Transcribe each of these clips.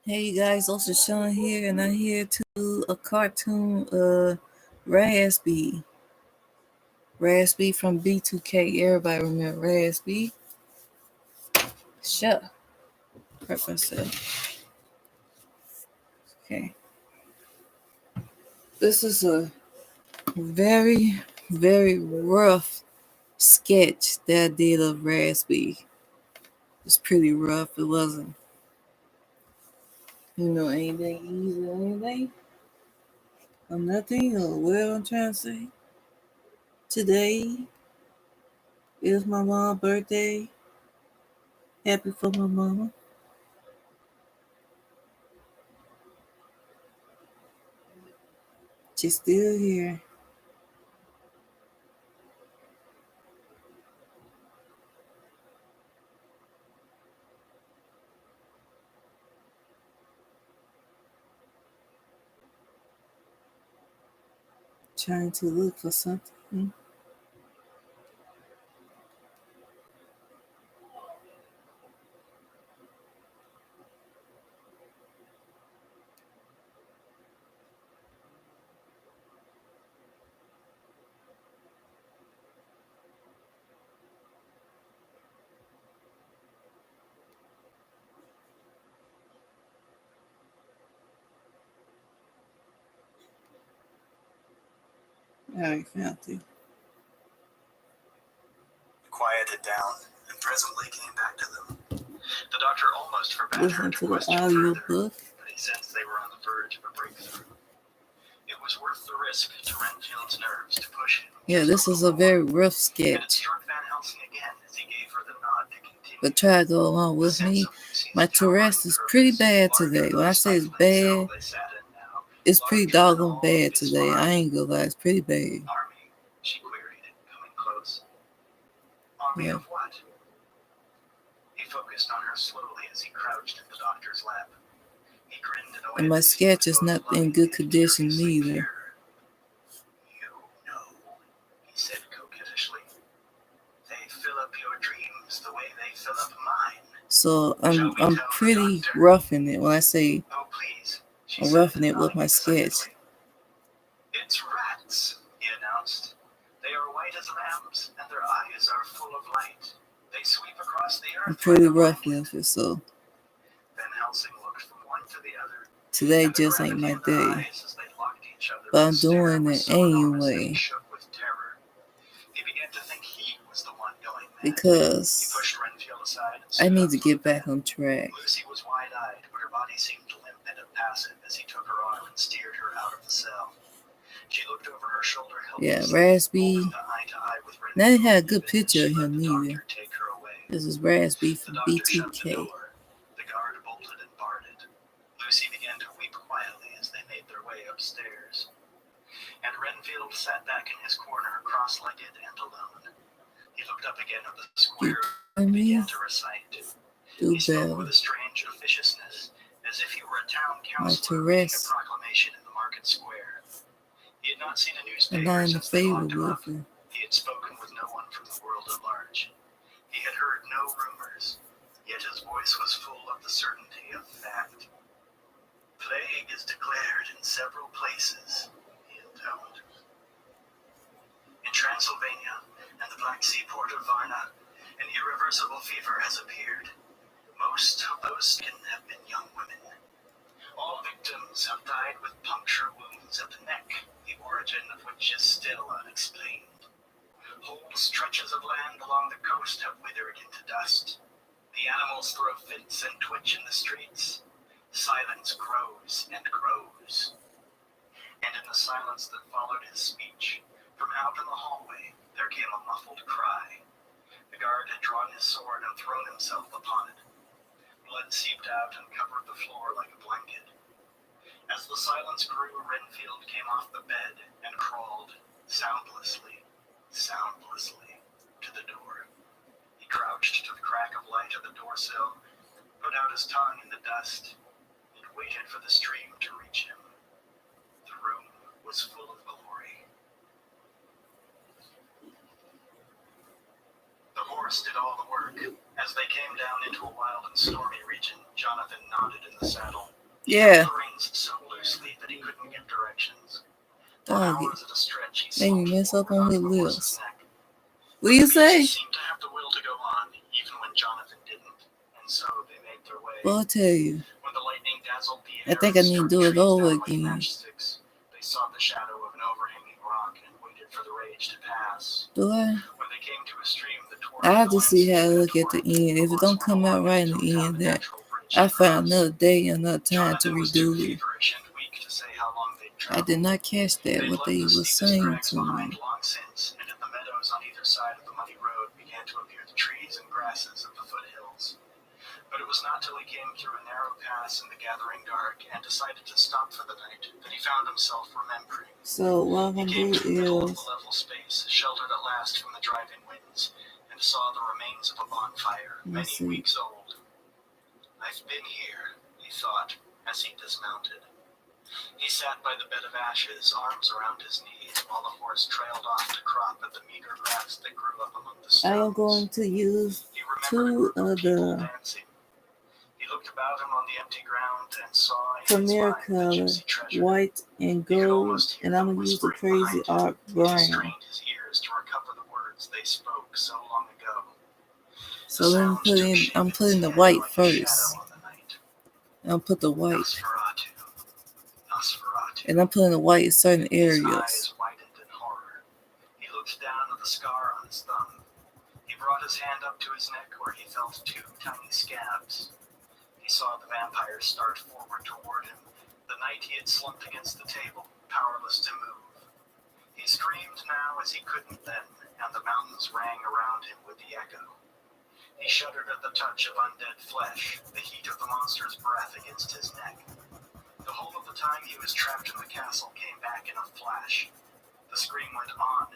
Hey you guys, also Sean here, and I'm here to a cartoon Raz B. Raz B from B2K. Everybody remember Raz B? Shut up. Hurt myself. Okay. This is a very, very rough sketch that I did of Raz B. It's pretty rough. It wasn't, anything easy or anything. Or nothing, or whatever I'm trying to say. Today is my mom's birthday. Happy for my mama. She's still here. Trying to look for something. I found it. Quieted down and presently came back to them. The doctor almost forbade her Listen to to the question audio further, book. but he sensed they were on the verge of a breakthrough. It was worth the risk to Renfield's nerves to push him. Yeah, this is a very rough And it sketch. struck Van Helsing again as he gave her the nod to continue. But try to go along with me. My Tourette's is pretty bad today. When I say it's bad, it's pretty doggone bad today. I ain't gonna lie, it's pretty bad. Army, she queried, coming close. Army of what? He focused on her slowly as he crouched in the doctor's lap. He grinned And my sketch is not in good condition neither. You know, he said coquettishly. They fill up your dreams the way they fill up mine. So I'm pretty roughing it when I say oh, please, I'm roughing it with my sketch. It's rats, he announced. They are white as lambs, and their eyes are full of light. They sweep across the earth. I'm pretty rough with it, so Van Helsing looked from one to the other. Today just ain't my day. But I'm doing it anyway. Because I need to get back on track. Lucy was wide-eyed, but her body seemed limp and impassive as he took her arm and steered her out of the cell. She looked over her shoulder helplessly. Yeah, Raz B. Now they had a good picture of him neither. This is Raz B from B2K. The guard bolted and barred it. Lucy began to weep quietly as they made their way upstairs. And Renfield sat back in his corner, cross-legged and alone. He looked up again at the square and began to recite. He spoke with a strange officiousness, as if he were a town councilor reading a proclamation in the market square. He had not seen a newspaper since they locked him up. He had spoken with no one from the world at large. He had heard no rumors, yet his voice was full of the certainty of fact. Plague is declared in several places, he intoned. In Transylvania and the Black Sea port of Varna, an irreversible fever has appeared. Most of those stricken have been young women. All victims have died with puncture wounds at the neck, the origin of which is still unexplained. Whole stretches of land along the coast have withered into dust. The animals throw fits and twitch in the streets. Silence grows and grows. And in the silence that followed his speech, from out in the hallway, there came a muffled cry. The guard had drawn his sword and thrown himself upon it. Blood seeped out and covered the floor like a blanket. As the silence grew, Renfield came off the bed and crawled, soundlessly, to the door. He crouched to the crack of light at the door sill, put out his tongue in the dust, and waited for the stream to reach him. The room was full of glory. The horse did all the work. As they came down into a wild and stormy region, Jonathan nodded in the saddle. He Yeah. held the reins so loosely that he couldn't get directions. For Dog it. hours at a stretch, he Made me slumped mess up forward on onto his the horse's lips. neck. What you say? He seemed to have the will to go on, even when Jonathan didn't, and so they made their way. Well, I'll tell you. When the lightning dazzled the I air think I and need to struck do it trees over down like again. matchsticks, they sought the shadow of an overhanging rock and waited for the rage to pass. Do I? When they came to a stream, the torrent I have of the to see how landscape I had look at the formed. end. If it The don't horse come went out along right in until the he end, found a then natural bridge I to find cross. another day and another time to Jonathan was too redo it. feverish and weak to say how long they'd I traveled. did not catch that, They'd what left they the were steepest saying crags to behind me. long since, and in the meadows on either side of the muddy road began to appear the trees and grasses of the foothills. But it was not till he came through a narrow pass in the gathering dark and decided to stop for the night that he found himself remembering. So what I'm He gonna came do to the middle of is, the level space, sheltered at last from the driving winds, and saw the remains of a bonfire, many weeks old. I've been here, he thought, as he dismounted. He sat by the bed of ashes, arms around his knees, while the horse trailed off to crop at the meager grass that grew up among the stones. I am going to use He remembered a two group of of people the dancing. He looked about him on the empty ground and saw in his premier mind the color, gypsy treasure. white and He could gold, almost hear and I'm them gonna use the whispering crazy behind him. art He brown. strained his ears to recover the words they spoke so long ago. So let me put in, I'm putting the white first. I'll put the white. Nosferatu. Nosferatu. And I'm putting the white in certain His areas. eyes widened in horror. He looked down at the scar on his thumb. He brought his hand up to his neck where he felt two tiny scabs. He saw the vampire start forward toward him. The night he had slumped against the table, powerless to move. He screamed now as he couldn't then, and the mountains rang around him with the echo. He shuddered at the touch of undead flesh, the heat of the monster's breath against his neck. The whole of the time he was trapped in the castle came back in a flash. The scream went on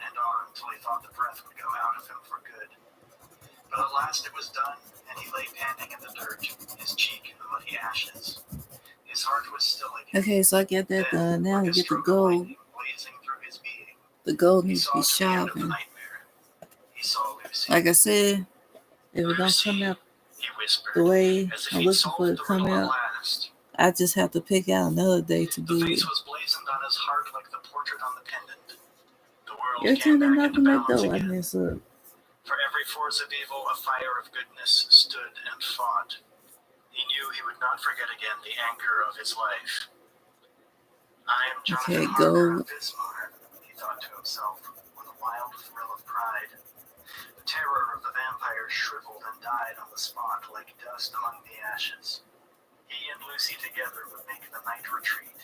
till he thought the breath would go out of him for good. But at last it was done, and he lay panting in the dirt, his cheek in the muddy ashes. His heart was still again. Okay, so I get that done. Now we like a get the stroke of gold. lightning blazing through his being, The gold he needs to saw be to the end of the sharpened. nightmare. He saw Lucy. Like I said, if it don't come out He whispered, the way as if I'm he'd looking for solved it to the come riddle at out, last. I just have to pick out another day to The do face it. was blazoned on his heart like the portrait on the pendant. The world Every came time they back knock into on my balance door, I again. mess up. For every force of evil, a fire of goodness stood and fought. He knew he would not forget again the anchor of his life. I am Jonathan Harker of Bismarck, he thought to himself, with a wild thrill of pride. The terror of the vampire shriveled and died on the spot like dust among the ashes. He and Lucy together would make the night retreat.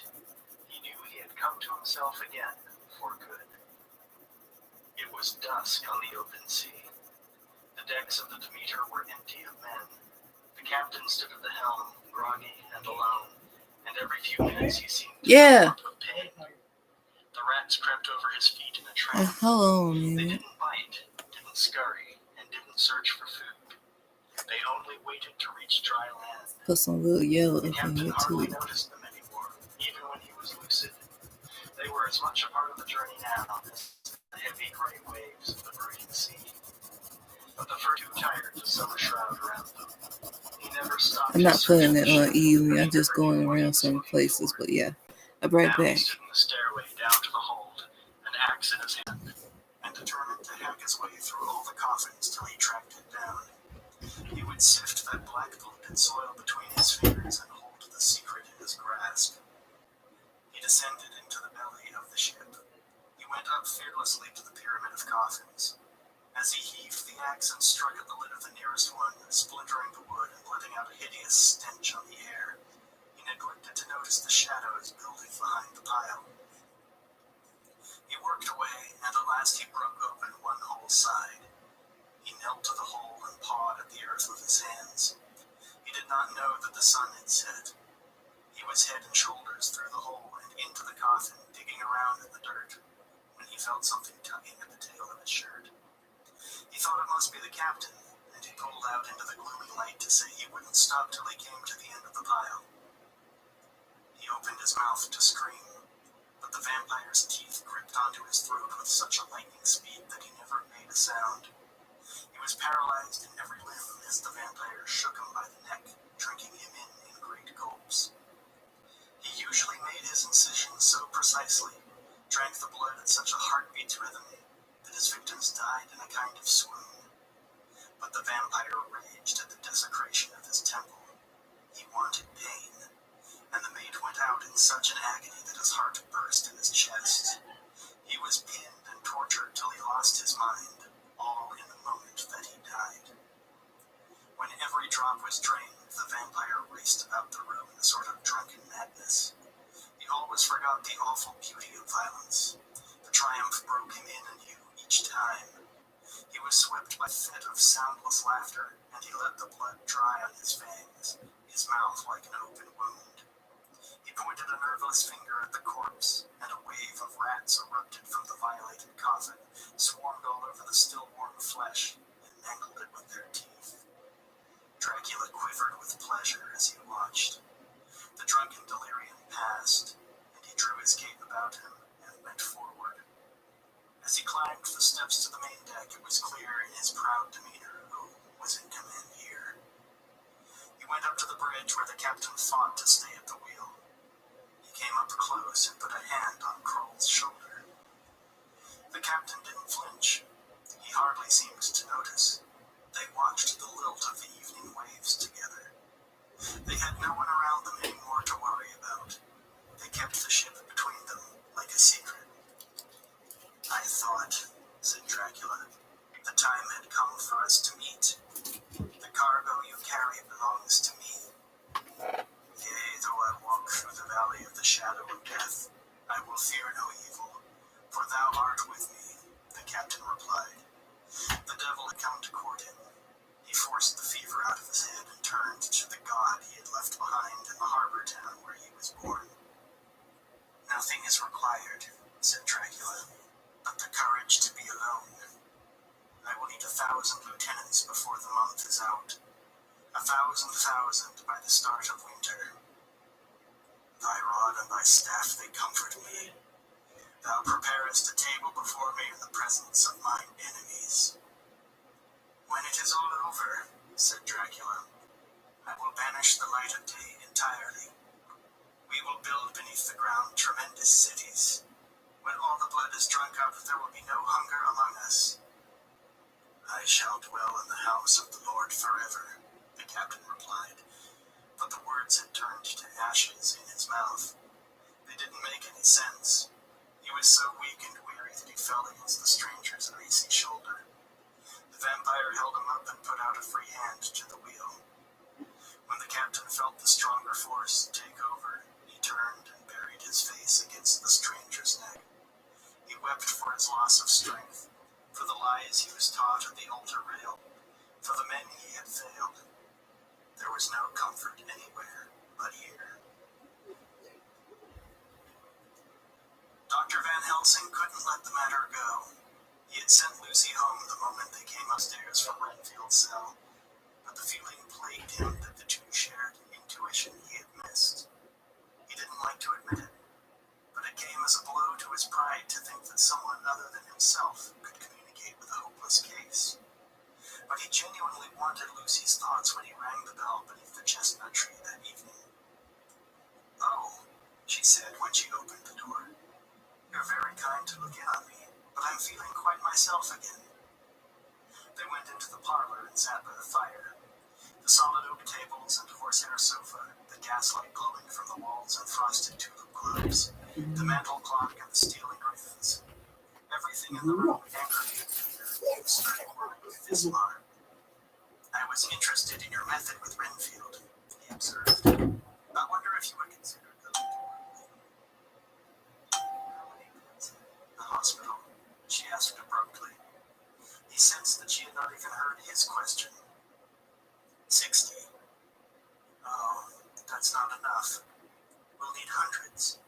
He knew he had come to himself again for good. It was dusk on the open sea. The decks of the Demeter were empty of men. The captain stood at the helm, groggy and alone, and every few minutes he seemed to come up with pain. The rats crept over his feet in a trance. Hold on a They minute. didn't bite, didn't scurry, and didn't search for food. They only waited to reach dry land. Put some little yellow The up in captain here hardly too. noticed them anymore, even when he was lucid. They were as much a part of the journey now as the heavy gray waves of the brooding sea. But the fur too tired to sew a shroud around them. He never stopped. I'm not putting it on evenly. I'm just going around some places, but yeah. I'll be right Now he back. stood in the stairway down to the hold, an axe in his hand, and determined to hack his way through all the coffins till he tracked it down. He would sift that black polluted soil between his fingers and hold the secret in his grasp. He descended into the belly of the ship. He went up fearlessly to the pyramid of coffins. As he heaved the axe and struck at the lid of the nearest one, splintering the wood and letting out a hideous stench on the air, he neglected to notice the shadows building behind the pile. He worked away, and at last he broke open one whole side. He knelt to the hole and pawed at the earth with his hands. He did not know that the sun had set. He was head and shoulders through the hole and into the coffin, digging around in the dirt, when he felt something tugging at the tail of his shirt. He thought it must be the captain, and he pulled out into the gloomy light to say he wouldn't stop till he came to the end of the pile. He opened his mouth to scream, but the vampire's teeth gripped onto his throat with such a lightning speed that he never made a sound. He was paralyzed in every limb as the vampire shook him by the neck, drinking him in great gulps. He usually made his incisions so precisely, drank the blood at such a heartbeat's rhythm, that his victims died in a kind of swoon. But the vampire raged at the desecration of his temple. He wanted pain, and the mate went out in such an agony that his heart burst in his chest. He was pinned and tortured till he lost his mind, all in the moment that he died. When every drop was drained, the vampire raced about the room in a sort of drunken madness. He always forgot the awful beauty of violence. The triumph broke him in anew each time. He was swept by a fit of soundless laughter, and he let the blood dry on his fangs, his mouth like an open wound. He pointed a nerveless finger at the corpse, and a wave of rats erupted from the violated coffin, swarmed all over the still warm flesh, and mangled it with their teeth. Dracula quivered with pleasure as he watched. The drunken delirium passed, and he drew his cape about him and went forward. As he climbed the steps to the main deck, it was clear in his proud demeanor who was in command here. He went up to the bridge where the captain fought to stay at the wheel. He came up close and put a hand on Kroll's shoulder. The captain didn't flinch. He hardly seemed to notice. They watched the lilt of the evening waves together. They had no one around them anymore to worry about. They kept the ship between them like a secret. I thought, said Dracula, the time had come for us to meet. The cargo you carry belongs to me. Yea, though I walk through the valley of the shadow of death, I will fear no evil, for thou art with me, the captain replied. The devil had come to court him. He forced the fever out of his head and turned to the god he had left behind in the harbor town where he was born. Nothing is required, said Dracula, but the courage to be alone. I will need 1,000 lieutenants before the month is out. 1,000 by the start of winter. Thy rod and thy staff, they comfort me. Thou preparest a table before me in the presence of mine enemies. When it is all over, said Dracula, I will banish the light of day entirely. We will build beneath the ground tremendous cities. When all the blood is drunk up, there will be no hunger among us. I shall dwell in the house of the Lord forever, the captain replied, but the words had turned to ashes in his mouth. They didn't make any sense. He was so weak and weary that he fell against the stranger's icy shoulder. The vampire held him up and put out a free hand to the wheel. When the captain felt the stronger force take over, he turned and buried his face against the stranger's neck. He wept for his loss of strength, for the lies he was taught at the altar rail, for the men he had failed. There was no comfort anywhere but here. Dr. Van Helsing couldn't let the matter go. He had sent Lucy home the moment they came upstairs from Renfield's cell, but the feeling plagued him that the two shared an intuition he had missed. He didn't like to admit it, but it came as a blow to his pride to think that someone other than himself could communicate with a hopeless case. But he genuinely wanted Lucy's thoughts when he rang the bell beneath the chestnut tree that evening. Oh, she said when she opened the door. You're very kind to look in on me, but I'm feeling quite myself again. They went into the parlor and sat by the fire. The solid oak tables and horsehair sofa, the gaslight glowing from the walls and frosted tulip globes, the mantel clock and the steel engravings. Everything in the room anchored him here, starting work with Vismar. I was interested in your method with Renfield, he observed. I wonder if you would consider going to the hospital, she asked abruptly. He sensed that she had not even heard his question. 60. Oh, that's not enough. We'll need hundreds.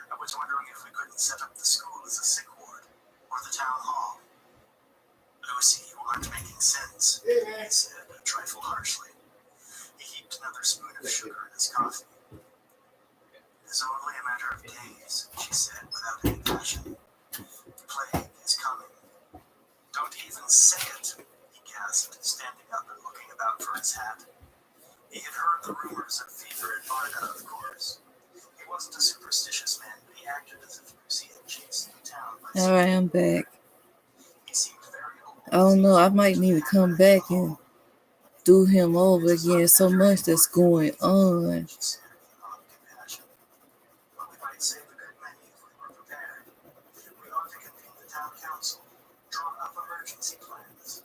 I was wondering if we couldn't set up the school as a sick ward, or the town hall. Lucy, you aren't making sense, he said, a trifle harshly. He heaped another spoon of sugar in his coffee. It is only a matter of days, she said without any passion. The plague is coming. Don't even say it, he gasped, standing up and looking about for his hat. He had heard the rumors of fever at Varna, of course. He wasn't a superstitious man, but he acted as if Lucy had chased him down by All right, I'm back. He seemed very old. I don't know. I might need to come back and do him over again. So much that's going on. She said in odd compassion. Well, we might save a good many if we were prepared. We ought to convene the town council, draw up emergency plans.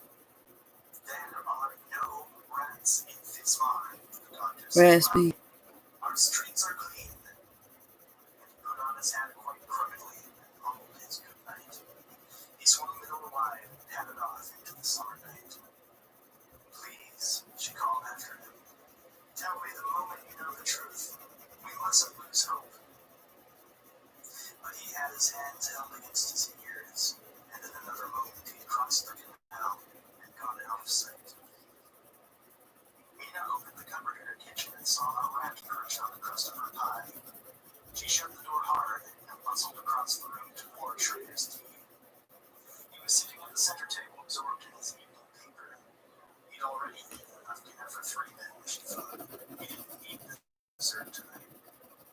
There are no rats in Fitzmar, the doctor said. Raz B. Our streets are clean. And he put on his hat quite crookedly and mumbled his good night. He swung the door wide and headed off into the summer night. Please, she called after him. Tell me the moment you know the truth. We mustn't lose hope. But he had his hands held against his ears, and in another moment he had crossed the canal and gone out of sight. Mina opened the cupboard in her kitchen and saw a rat perch on the crust of her pie. She shut the door hard and bustled across the room to pour Schrader's tea. He was sitting at the center table, absorbed in his evening paper. He'd already eaten enough dinner for 3 men, she thought. He didn't eat the dessert tonight.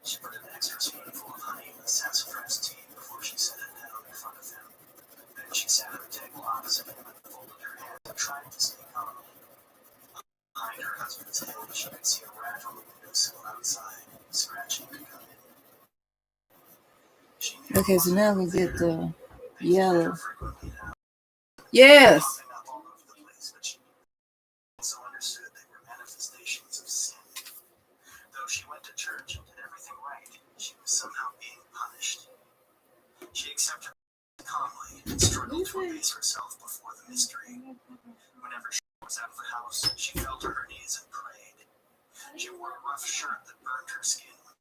She put an extra spoonful of honey in the sassafras tea before she set it down in front of him. Then she sat at the table opposite him and folded her hands and tried to stay calm. Behind her husband's head, she could see a rat on the windowsill outside, scratching to come in. Okay, so now we get the yellow. Yes. Also understood they were manifestations of sin. Though she went to church and did everything right, she was somehow being punished. She accepted it calmly and struggled to abase herself before the mystery. Whenever she was out of the house, she fell to her knees and prayed. She wore a rough shirt that burned her skin when